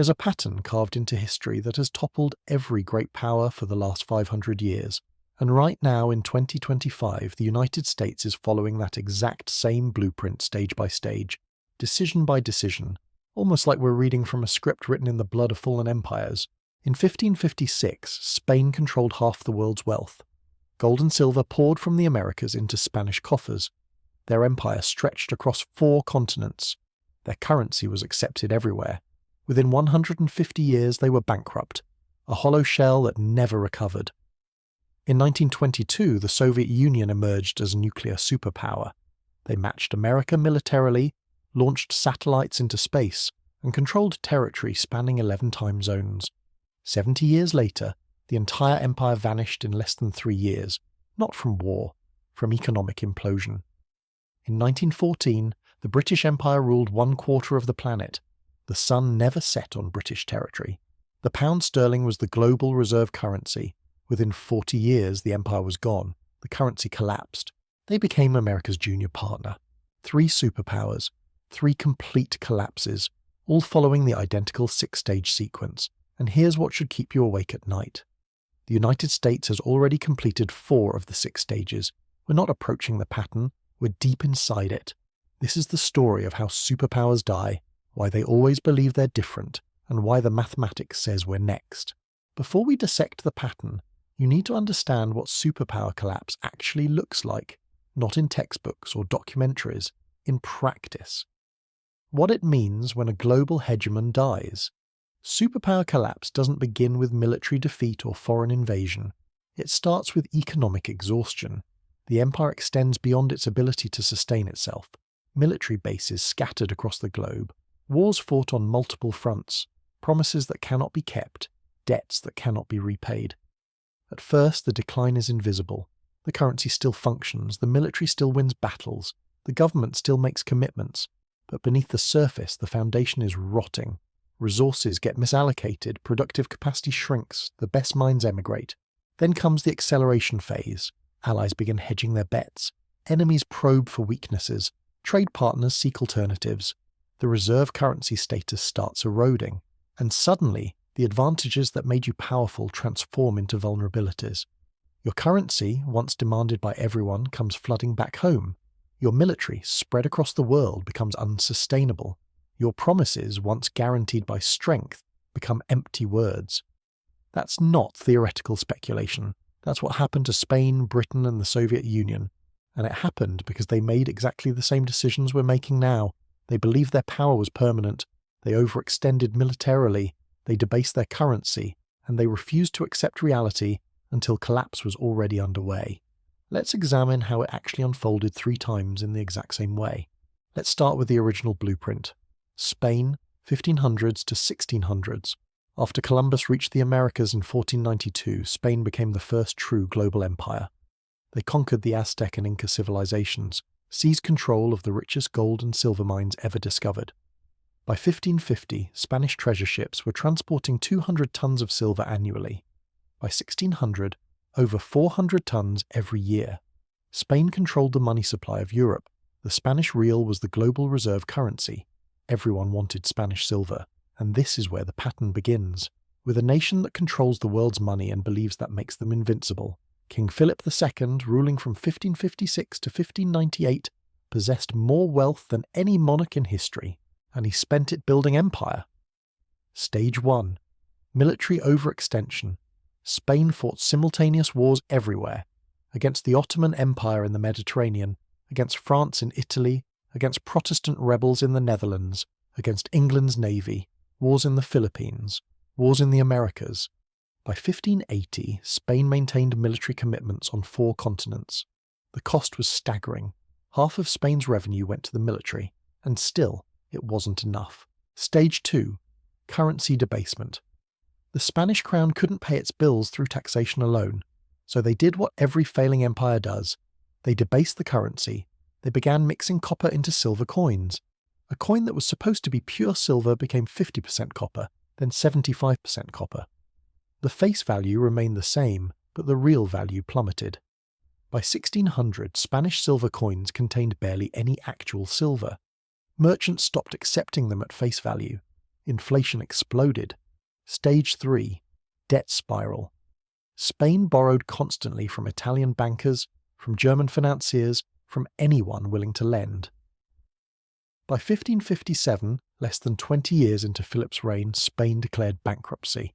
There's a pattern carved into history that has toppled every great power for the last 500 years. And right now, in 2025, the United States is following that exact same blueprint stage by stage, decision by decision, almost like we're reading from a script written in the blood of fallen empires. In 1556, Spain controlled half the world's wealth. Gold and silver poured from the Americas into Spanish coffers. Their empire stretched across 4 continents. Their currency was accepted everywhere. Within 150 years, they were bankrupt, a hollow shell that never recovered. In 1922, the Soviet Union emerged as a nuclear superpower. They matched America militarily, launched satellites into space, and controlled territory spanning 11 time zones. 70 years later, the entire empire vanished in less than 3 years, not from war, from economic implosion. In 1914, the British Empire ruled 1/4 of the planet. The sun never set on British territory. The pound sterling was the global reserve currency. Within 40 years, the empire was gone. The currency collapsed. They became America's junior partner. 3 superpowers, 3 complete collapses, all following the identical 6-stage sequence. And here's what should keep you awake at night. The United States has already completed 4 of the 6 stages. We're not approaching the pattern, we're deep inside it. This is the story of how superpowers die, why they always believe they're different, and why the mathematics says we're next. Before we dissect the pattern, you need to understand what superpower collapse actually looks like, not in textbooks or documentaries, in practice. What it means when a global hegemon dies. Superpower collapse doesn't begin with military defeat or foreign invasion. It starts with economic exhaustion. The empire extends beyond its ability to sustain itself. Military bases scattered across the globe. Wars fought on multiple fronts. Promises that cannot be kept. Debts that cannot be repaid. At first, the decline is invisible. The currency still functions, the military still wins battles, the government still makes commitments. But beneath the surface, the foundation is rotting. Resources get misallocated, productive capacity shrinks, the best minds emigrate. Then comes the acceleration phase. Allies begin hedging their bets. Enemies probe for weaknesses. Trade partners seek alternatives. The reserve currency status starts eroding. And suddenly, the advantages that made you powerful transform into vulnerabilities. Your currency, once demanded by everyone, comes flooding back home. Your military, spread across the world, becomes unsustainable. Your promises, once guaranteed by strength, become empty words. That's not theoretical speculation. That's what happened to Spain, Britain, and the Soviet Union. And it happened because they made exactly the same decisions we're making now. They believed their power was permanent. They overextended militarily. They debased their currency. And they refused to accept reality until collapse was already underway. Let's examine how it actually unfolded 3 times in the exact same way. Let's start with the original blueprint. Spain, 1500s to 1600s. After Columbus reached the Americas in 1492, Spain became the first true global empire. They conquered the Aztec and Inca civilizations, seized control of the richest gold and silver mines ever discovered. By 1550, Spanish treasure ships were transporting 200 tons of silver annually. By 1600, over 400 tons every year. Spain controlled the money supply of Europe. The Spanish real was the global reserve currency. Everyone wanted Spanish silver, and this is where the pattern begins. With a nation that controls the world's money and believes that makes them invincible, King Philip II, ruling from 1556 to 1598, possessed more wealth than any monarch in history, and he spent it building empire. Stage 1. Military overextension. Spain fought simultaneous wars everywhere, against the Ottoman Empire in the Mediterranean, against France in Italy, against Protestant rebels in the Netherlands, against England's navy, wars in the Philippines, wars in the Americas. By 1580, Spain maintained military commitments on 4 continents. The cost was staggering. Half of Spain's revenue went to the military, and still, it wasn't enough. Stage 2. Currency debasement. The Spanish crown couldn't pay its bills through taxation alone, so they did what every failing empire does. They debased the currency. They began mixing copper into silver coins. A coin that was supposed to be pure silver became 50% copper, then 75% copper. The face value remained the same, but the real value plummeted. By 1600, Spanish silver coins contained barely any actual silver. Merchants stopped accepting them at face value. Inflation exploded. Stage 3. Debt spiral. Spain borrowed constantly from Italian bankers, from German financiers, from anyone willing to lend. By 1557, less than 20 years into Philip's reign, Spain declared bankruptcy.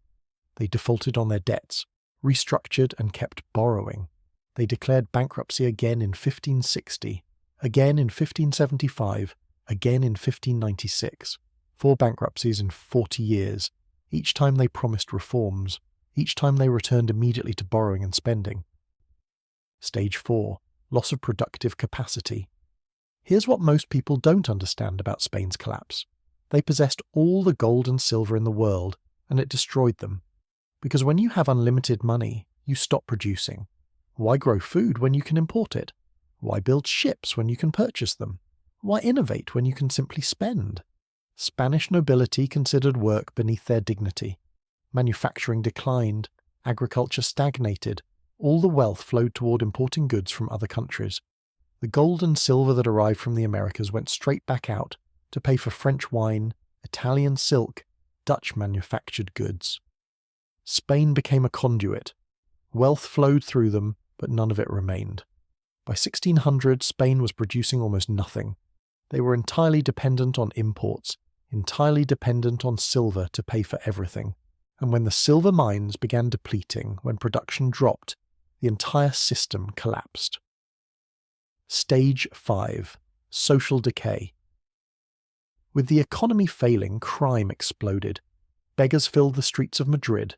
They defaulted on their debts, restructured and kept borrowing. They declared bankruptcy again in 1560, again in 1575, again in 1596. 4 bankruptcies in 40 years. Each time they promised reforms. Each time they returned immediately to borrowing and spending. Stage 4. Loss of productive capacity. Here's what most people don't understand about Spain's collapse. They possessed all the gold and silver in the world, and it destroyed them. Because when you have unlimited money, you stop producing. Why grow food when you can import it? Why build ships when you can purchase them? Why innovate when you can simply spend? Spanish nobility considered work beneath their dignity. Manufacturing declined, agriculture stagnated, all the wealth flowed toward importing goods from other countries. The gold and silver that arrived from the Americas went straight back out to pay for French wine, Italian silk, Dutch manufactured goods. Spain became a conduit. Wealth flowed through them, but none of it remained. By 1600, Spain was producing almost nothing. They were entirely dependent on imports, entirely dependent on silver to pay for everything. And when the silver mines began depleting, when production dropped, the entire system collapsed. Stage 5. Social decay. With the economy failing, crime exploded. Beggars filled the streets of Madrid.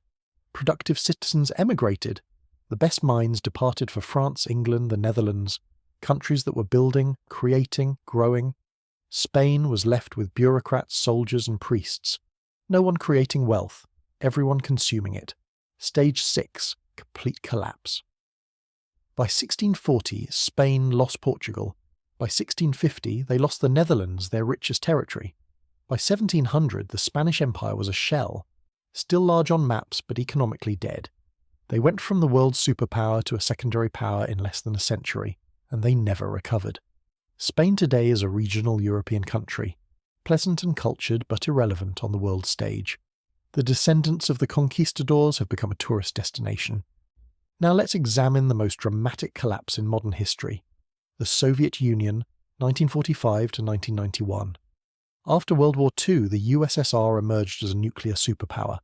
Productive citizens emigrated. The best minds departed for France, England, the Netherlands, countries that were building, creating, growing. Spain was left with bureaucrats, soldiers, and priests. No one creating wealth, everyone consuming it. Stage 6. Complete collapse. By 1640, Spain lost Portugal. By 1650, they lost the Netherlands, their richest territory. By 1700, the Spanish Empire was a shell, still large on maps but economically dead. They went from the world's superpower to a secondary power in less than a century, and they never recovered. Spain today is a regional European country, pleasant and cultured but irrelevant on the world stage. The descendants of the conquistadors have become a tourist destination. Now let's examine the most dramatic collapse in modern history, the Soviet Union, 1945 to 1991. After World War II, the USSR emerged as a nuclear superpower.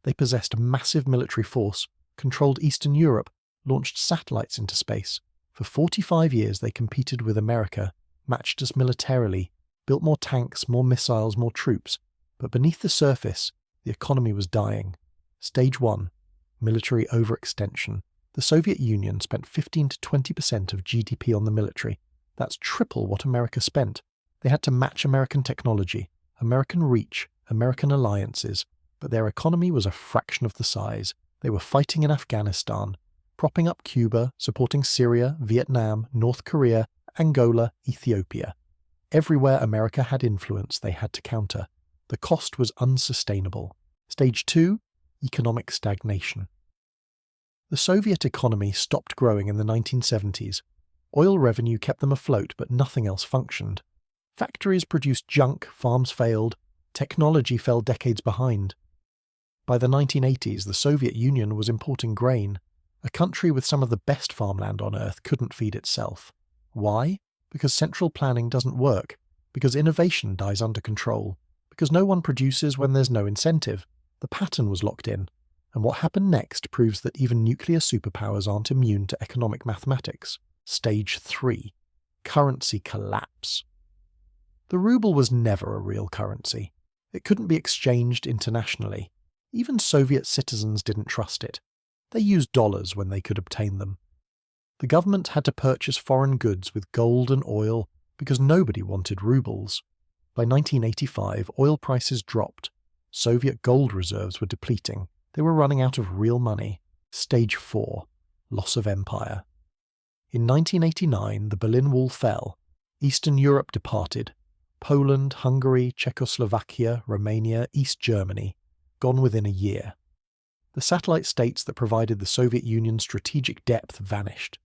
They possessed a massive military force, controlled Eastern Europe, launched satellites into space. For 45 years they competed with America, matched us militarily, built more tanks, more missiles, more troops. But beneath the surface, the economy was dying. Stage 1. Military overextension. The Soviet Union spent 15 to 20% of GDP on the military. That's triple what America spent. They had to match American technology, American reach, American alliances, but their economy was a fraction of the size. They were fighting in Afghanistan, propping up Cuba, supporting Syria, Vietnam, North Korea, Angola, Ethiopia. Everywhere America had influence, they had to counter. The cost was unsustainable. Stage 2. Economic stagnation. The Soviet economy stopped growing in the 1970s. Oil revenue kept them afloat, but nothing else functioned. Factories produced junk, farms failed, technology fell decades behind. By the 1980s, the Soviet Union was importing grain. A country with some of the best farmland on Earth couldn't feed itself. Why? Because central planning doesn't work, because innovation dies under control, because no one produces when there's no incentive. The pattern was locked in. And what happened next proves that even nuclear superpowers aren't immune to economic mathematics. Stage 3. Currency collapse. The ruble was never a real currency. It couldn't be exchanged internationally. Even Soviet citizens didn't trust it. They used dollars when they could obtain them. The government had to purchase foreign goods with gold and oil because nobody wanted rubles. By 1985, oil prices dropped. Soviet gold reserves were depleting. They were running out of real money. Stage 4. Loss of empire. In 1989, the Berlin Wall fell. Eastern Europe departed. Poland, Hungary, Czechoslovakia, Romania, East Germany. Gone within a year. The satellite states that provided the Soviet Union's strategic depth vanished.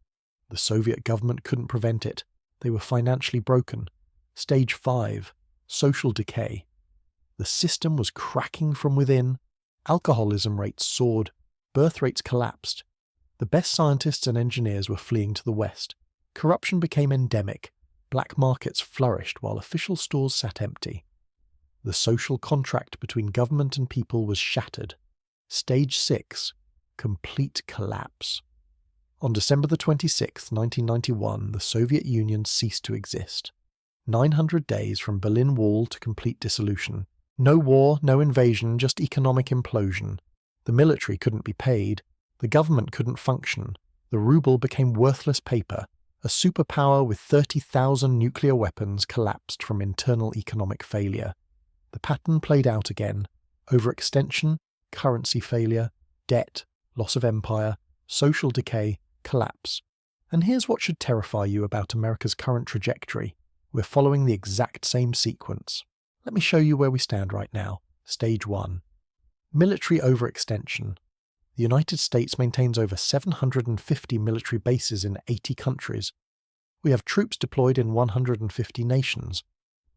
The Soviet government couldn't prevent it. They were financially broken. Stage 5. Social decay. The system was cracking from within. Alcoholism rates soared. Birth rates collapsed. The best scientists and engineers were fleeing to the West. Corruption became endemic. Black markets flourished while official stores sat empty. The social contract between government and people was shattered. Stage 6. Complete collapse. On December 26, 1991, the Soviet Union ceased to exist. 900 days from Berlin Wall to complete dissolution. No war, no invasion, just economic implosion. The military couldn't be paid. The government couldn't function. The ruble became worthless paper. A superpower with 30,000 nuclear weapons collapsed from internal economic failure. The pattern played out again. Overextension, currency failure, debt, loss of empire, social decay, collapse. And here's what should terrify you about America's current trajectory. We're following the exact same sequence. Let me show you where we stand right now. Stage 1. Military overextension. The United States maintains over 750 military bases in 80 countries. We have troops deployed in 150 nations.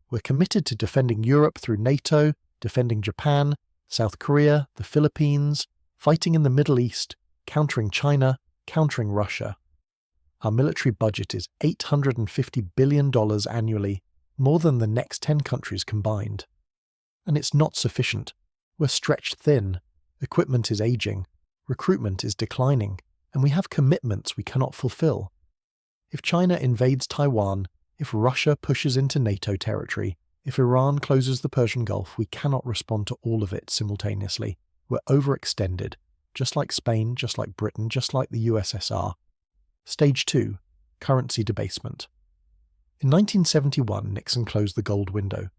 We're committed to defending Europe through NATO, defending Japan, South Korea, the Philippines, fighting in the Middle East, countering China, countering Russia. Our military budget is $850 billion annually, more than the next 10 countries combined. And it's not sufficient. We're stretched thin. Equipment is aging. Recruitment is declining. And we have commitments we cannot fulfill. If China invades Taiwan, if Russia pushes into NATO territory, if Iran closes the Persian Gulf, we cannot respond to all of it simultaneously. We're overextended, just like Spain, just like Britain, just like the USSR. Stage 2. Currency debasement. In 1971, Nixon closed the gold window.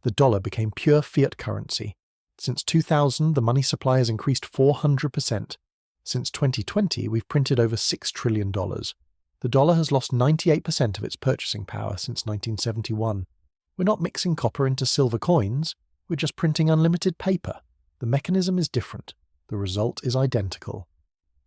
The dollar became pure fiat currency. Since 2000, the money supply has increased 400%. Since 2020, we've printed over $6 trillion. The dollar has lost 98% of its purchasing power since 1971. We're not mixing copper into silver coins, we're just printing unlimited paper. The mechanism is different. The result is identical.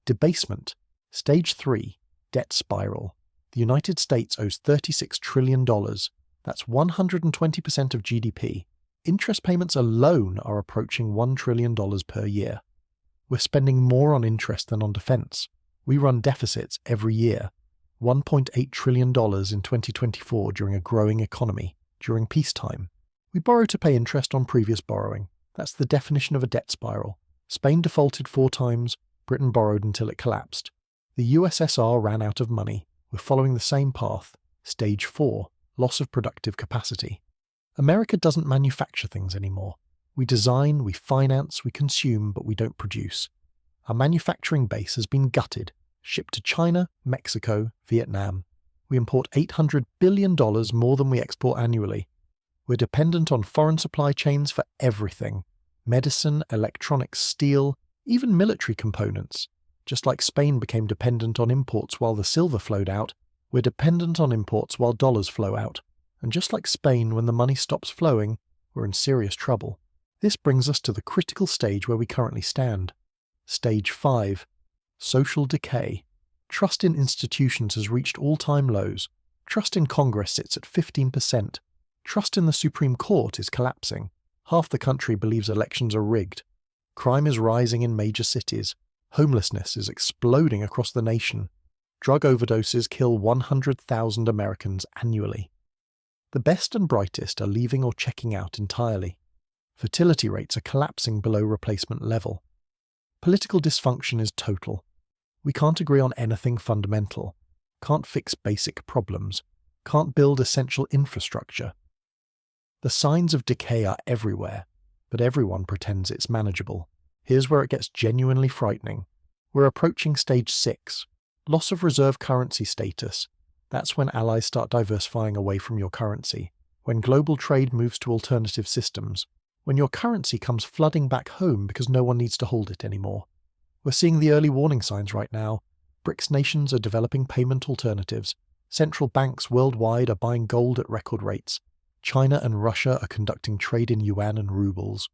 Debasement. Stage 3. Debt spiral. The United States owes $36 trillion. That's 120% of GDP. Interest payments alone are approaching $1 trillion per year. We're spending more on interest than on defense. We run deficits every year. $1.8 trillion in 2024 during a growing economy, during peacetime. We borrow to pay interest on previous borrowing. That's the definition of a debt spiral. Spain defaulted 4 times, Britain borrowed until it collapsed. The USSR ran out of money. We're following the same path. Stage 4. Loss of productive capacity. America doesn't manufacture things anymore. We design, we finance, we consume, but we don't produce. Our manufacturing base has been gutted, shipped to China, Mexico, Vietnam. We import $800 billion more than we export annually. We're dependent on foreign supply chains for everything. Medicine, electronics, steel, even military components. Just like Spain became dependent on imports while the silver flowed out, we're dependent on imports while dollars flow out. And just like Spain, when the money stops flowing, we're in serious trouble. This brings us to the critical stage where we currently stand. Stage 5. Social decay. Trust in institutions has reached all-time lows. Trust in Congress sits at 15%. Trust in the Supreme Court is collapsing. Half the country believes elections are rigged. Crime is rising in major cities. Homelessness is exploding across the nation. Drug overdoses kill 100,000 Americans annually. The best and brightest are leaving or checking out entirely. Fertility rates are collapsing below replacement level. Political dysfunction is total. We can't agree on anything fundamental. Can't fix basic problems. Can't build essential infrastructure. The signs of decay are everywhere, but everyone pretends it's manageable. Here's where it gets genuinely frightening. We're approaching stage 6. Loss of reserve currency status. That's when allies start diversifying away from your currency. When global trade moves to alternative systems. When your currency comes flooding back home because no one needs to hold it anymore. We're seeing the early warning signs right now. BRICS nations are developing payment alternatives. Central banks worldwide are buying gold at record rates. China and Russia are conducting trade in yuan and rubles.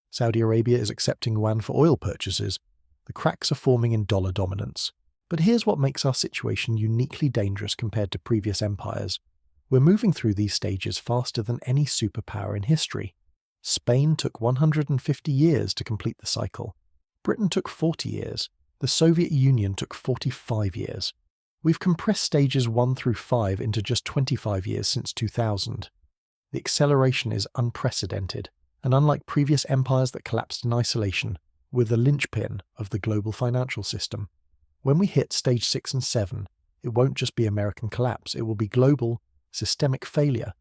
Saudi Arabia is accepting yuan for oil purchases. The cracks are forming in dollar dominance. But here's what makes our situation uniquely dangerous compared to previous empires. We're moving through these stages faster than any superpower in history. Spain took 150 years to complete the cycle. Britain took 40 years. The Soviet Union took 45 years. We've compressed stages 1 through 5 into just 25 years since 2000. The acceleration is unprecedented, and unlike previous empires that collapsed in isolation, we're the linchpin of the global financial system. When we hit stage 6 and 7, it won't just be American collapse, it will be global, systemic failure.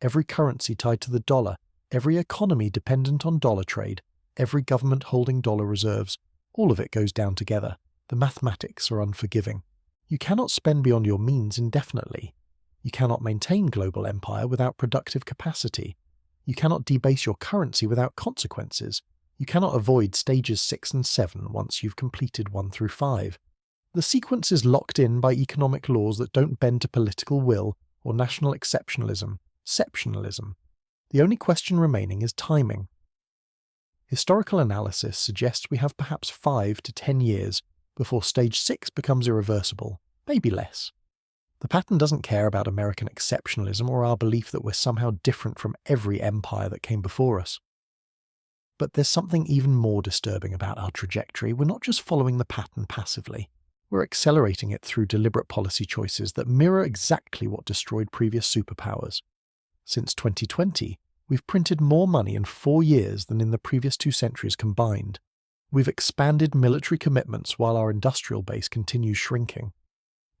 Every currency tied to the dollar, every economy dependent on dollar trade, every government holding dollar reserves, all of it goes down together. The mathematics are unforgiving. You cannot spend beyond your means indefinitely. You cannot maintain global empire without productive capacity. You cannot debase your currency without consequences. You cannot avoid stages 6 and 7 once you've completed 1 through 5. The sequence is locked in by economic laws that don't bend to political will or national exceptionalism. The only question remaining is timing. Historical analysis suggests we have perhaps 5 to 10 years before stage 6 becomes irreversible, maybe less. The pattern doesn't care about American exceptionalism or our belief that we're somehow different from every empire that came before us. But there's something even more disturbing about our trajectory. We're not just following the pattern passively. We're accelerating it through deliberate policy choices that mirror exactly what destroyed previous superpowers. Since 2020, we've printed more money in 4 years than in the previous 2 centuries combined. We've expanded military commitments while our industrial base continues shrinking.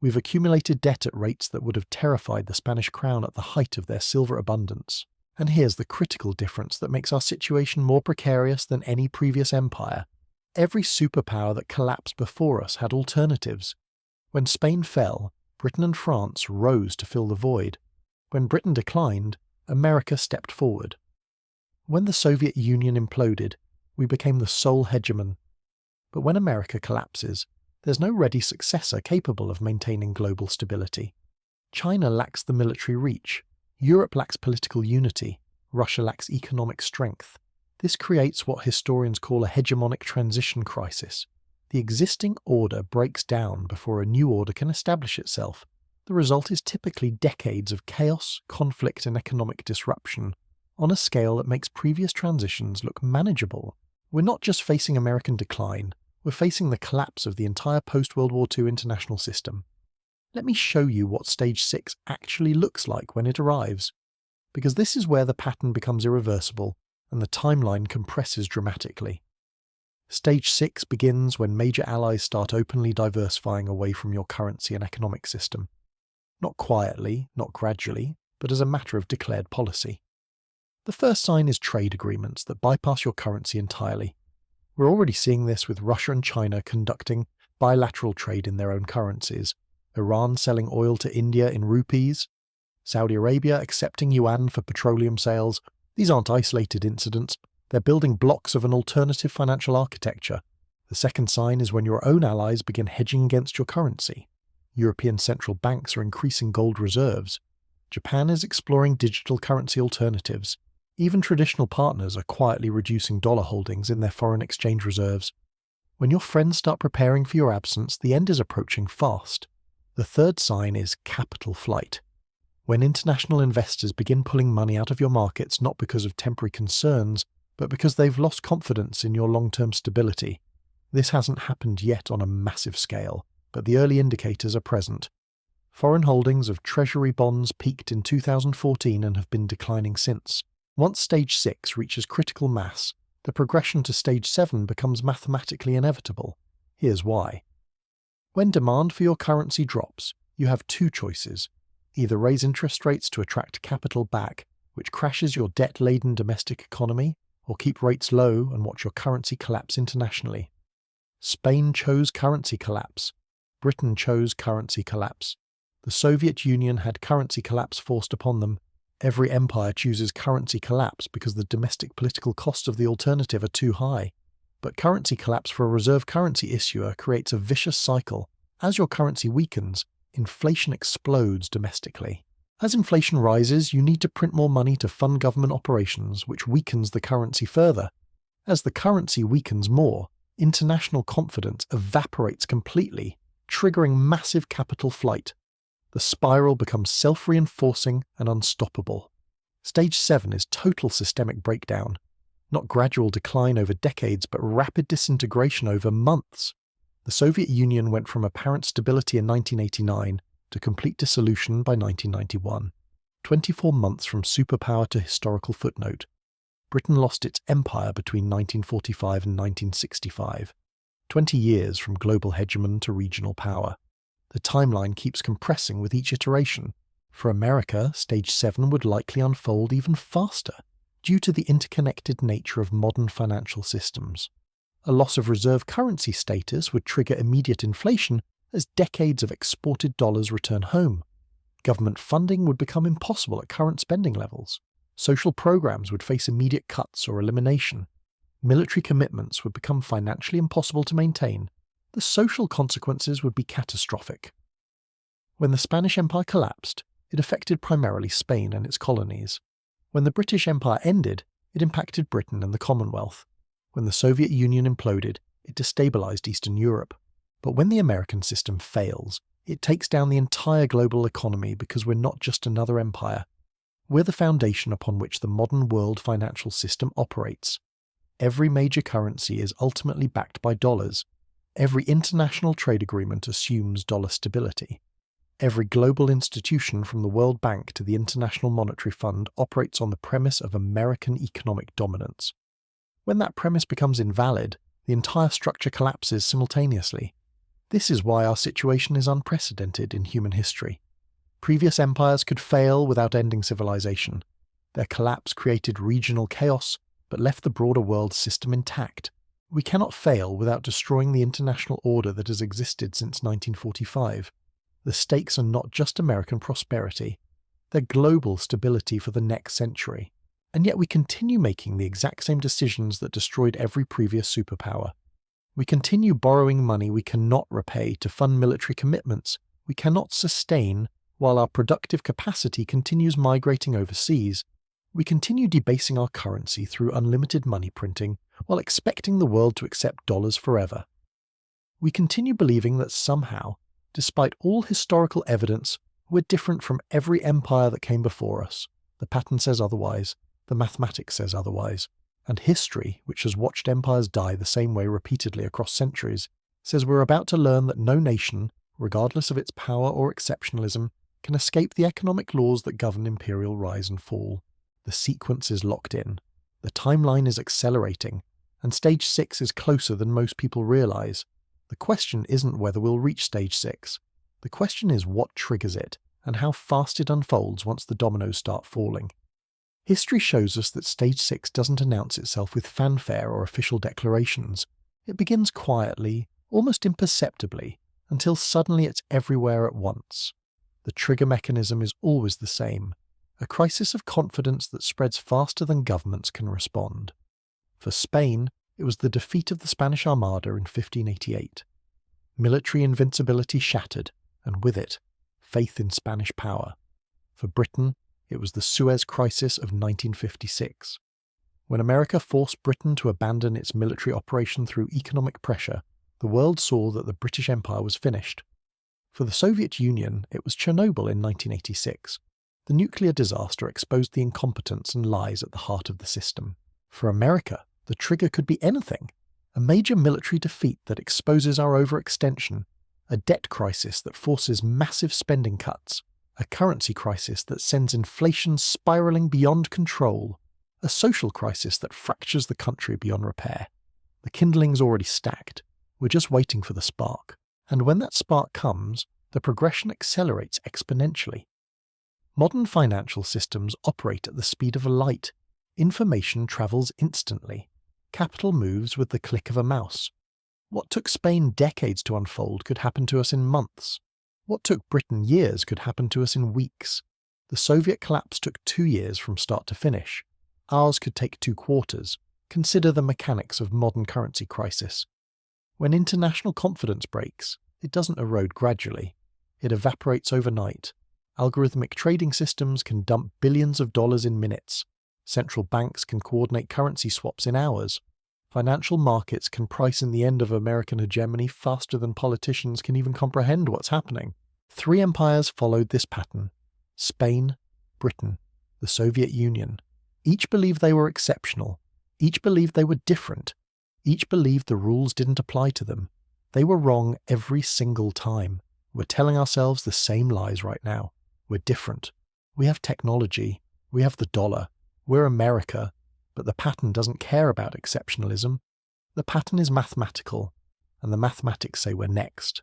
We've accumulated debt at rates that would have terrified the Spanish crown at the height of their silver abundance. And here's the critical difference that makes our situation more precarious than any previous empire. Every superpower that collapsed before us had alternatives. When Spain fell, Britain and France rose to fill the void. When Britain declined, America stepped forward. When the Soviet Union imploded, we became the sole hegemon. But when America collapses, there's no ready successor capable of maintaining global stability. China lacks the military reach. Europe lacks political unity. Russia lacks economic strength. This creates what historians call a hegemonic transition crisis. The existing order breaks down before a new order can establish itself. The result is typically decades of chaos, conflict, and economic disruption, on a scale that makes previous transitions look manageable. We're not just facing American decline, we're facing the collapse of the entire post-World War II international system. Let me show you what Stage 6 actually looks like when it arrives, because this is where the pattern becomes irreversible and the timeline compresses dramatically. Stage 6 begins when major allies start openly diversifying away from your currency and economic system. Not quietly, not gradually, but as a matter of declared policy. The first sign is trade agreements that bypass your currency entirely. We're already seeing this with Russia and China conducting bilateral trade in their own currencies, Iran selling oil to India in rupees, Saudi Arabia accepting yuan for petroleum sales. These aren't isolated incidents, they're building blocks of an alternative financial architecture. The second sign is when your own allies begin hedging against your currency. European central banks are increasing gold reserves. Japan is exploring digital currency alternatives. Even traditional partners are quietly reducing dollar holdings in their foreign exchange reserves. When your friends start preparing for your absence, the end is approaching fast. The third sign is capital flight. When international investors begin pulling money out of your markets not because of temporary concerns, but because they've lost confidence in your long-term stability. This hasn't happened yet on a massive scale, but the early indicators are present. Foreign holdings of Treasury bonds peaked in 2014 and have been declining since. Once Stage 6 reaches critical mass, the progression to Stage 7 becomes mathematically inevitable. Here's why. When demand for your currency drops, you have 2 choices. Either raise interest rates to attract capital back, which crashes your debt-laden domestic economy, or keep rates low and watch your currency collapse internationally. Spain chose currency collapse. Britain chose currency collapse. The Soviet Union had currency collapse forced upon them. Every empire chooses currency collapse because the domestic political costs of the alternative are too high. But currency collapse for a reserve currency issuer creates a vicious cycle. As your currency weakens, inflation explodes domestically. As inflation rises, you need to print more money to fund government operations, which weakens the currency further. As the currency weakens more, international confidence evaporates completely, triggering massive capital flight. The spiral becomes self-reinforcing and unstoppable. Stage 7 is total systemic breakdown. Not gradual decline over decades, but rapid disintegration over months. The Soviet Union went from apparent stability in 1989 to complete dissolution by 1991. 24 months from superpower to historical footnote. Britain lost its empire between 1945 and 1965. 20 years from global hegemon to regional power. The timeline keeps compressing with each iteration. For America, Stage 7 would likely unfold even faster, due to the interconnected nature of modern financial systems. A loss of reserve currency status would trigger immediate inflation as decades of exported dollars return home. Government funding would become impossible at current spending levels. Social programs would face immediate cuts or elimination. Military commitments would become financially impossible to maintain. The social consequences would be catastrophic. When the Spanish Empire collapsed, it affected primarily Spain and its colonies. When the British Empire ended, it impacted Britain and the Commonwealth. When the Soviet Union imploded, it destabilized Eastern Europe. But when the American system fails, it takes down the entire global economy because we're not just another empire. We're the foundation upon which the modern world financial system operates. Every major currency is ultimately backed by dollars. Every international trade agreement assumes dollar stability. Every global institution from the World Bank to the International Monetary Fund operates on the premise of American economic dominance. When that premise becomes invalid, the entire structure collapses simultaneously. This is why our situation is unprecedented in human history. Previous empires could fail without ending civilization. Their collapse created regional chaos, but left the broader world system intact. We cannot fail without destroying the international order that has existed since 1945. The stakes are not just American prosperity, they're global stability for the next century. And yet we continue making the exact same decisions that destroyed every previous superpower. We continue borrowing money we cannot repay to fund military commitments we cannot sustain, while our productive capacity continues migrating overseas. We continue debasing our currency through unlimited money printing while expecting the world to accept dollars forever. We continue believing that somehow, despite all historical evidence, we're different from every empire that came before us. The pattern says otherwise, the mathematics says otherwise, and history, which has watched empires die the same way repeatedly across centuries, says we're about to learn that no nation, regardless of its power or exceptionalism, can escape the economic laws that govern imperial rise and fall. The sequence is locked in, the timeline is accelerating, and Stage 6 is closer than most people realize. The question isn't whether we'll reach Stage 6. The question is what triggers it, and how fast it unfolds once the dominoes start falling. History shows us that Stage 6 doesn't announce itself with fanfare or official declarations. It begins quietly, almost imperceptibly, until suddenly it's everywhere at once. The trigger mechanism is always the same, a crisis of confidence that spreads faster than governments can respond. For Spain, it was the defeat of the Spanish Armada in 1588. Military invincibility shattered, and with it, faith in Spanish power. For Britain, it was the Suez Crisis of 1956. When America forced Britain to abandon its military operation through economic pressure, the world saw that the British Empire was finished. For the Soviet Union, it was Chernobyl in 1986. The nuclear disaster exposed the incompetence and lies at the heart of the system. For America, the trigger could be anything. A major military defeat that exposes our overextension, a debt crisis that forces massive spending cuts, a currency crisis that sends inflation spiraling beyond control, a social crisis that fractures the country beyond repair. The kindling's already stacked. We're just waiting for the spark. And when that spark comes, the progression accelerates exponentially. Modern financial systems operate at the speed of light. Information travels instantly. Capital moves with the click of a mouse. What took Spain decades to unfold could happen to us in months. What took Britain years could happen to us in weeks. The Soviet collapse took 2 years from start to finish. Ours could take 2 quarters. Consider the mechanics of modern currency crisis. When international confidence breaks, it doesn't erode gradually. It evaporates overnight. Algorithmic trading systems can dump billions of dollars in minutes. Central banks can coordinate currency swaps in hours. Financial markets can price in the end of American hegemony faster than politicians can even comprehend what's happening. 3 empires followed this pattern: Spain, Britain, the Soviet Union. Each believed they were exceptional. Each believed they were different. Each believed the rules didn't apply to them. They were wrong every single time. We're telling ourselves the same lies right now. We're different. We have technology. We have the dollar. We're America. But the pattern doesn't care about exceptionalism. The pattern is mathematical, and the mathematics say we're next.